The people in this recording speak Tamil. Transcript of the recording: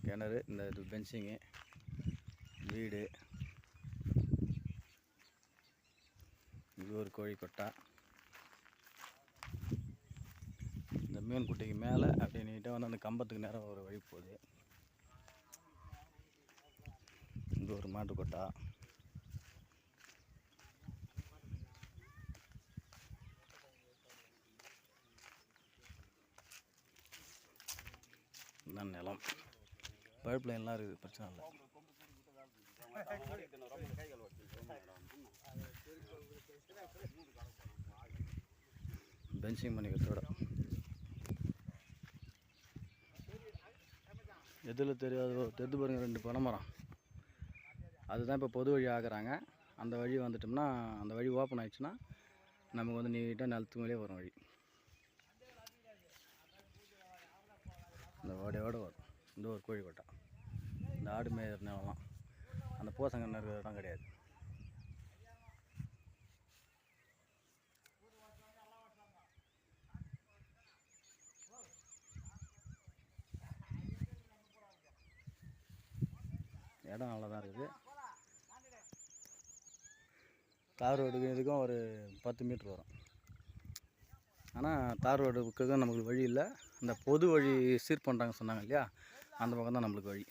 கிணறு, இந்த இது பென்சிங்கு, வீடு, இது ஒரு கோழி கொட்டா. இந்த மீன் குட்டைக்கு மேலே அப்படியே நீட்டாக வந்து அந்த கம்பத்துக்கு நேரம் ஒரு வழி போகுது. இது ஒரு மாட்டு கொட்டா. இதுதான் நிலம். பைப் லைன்லாம் இருக்குது, பிரச்சனை இல்லை. பென்சிங் பண்ணிக்கிறதோட எதில் தெரியாது தெரிந்து பாருங்கள், 2 பனை மரம். அதுதான் இப்போ பொது வழி ஆக்குறாங்க. அந்த வழி வந்துட்டோம்னா, அந்த வழி ஓப்பன் ஆகிடுச்சுன்னா நமக்கு வந்து நீட்டாக நிலத்து மேலே வரும் வழி. இந்த ஓடையோடு வரும். இந்த ஒரு கோழி கொட்டா. இந்த ஆடு மேய்கிற நிலம்லாம் அந்த போசங்க இருக்கிற இடம் கிடையாது. இடம் நல்லா தான் இருக்குது. தார் ரோடுக்கு இதுக்கும் ஒரு 10 மீட்ரு வரும். ஆனால் தார் ரோடுக்கு நமக்கு வழி இல்லை. இந்த பொது வழி சீர் பண்ணுறாங்க சொன்னாங்க இல்லையா, அந்த பக்கம் தான் நம்மளுக்கு வழி.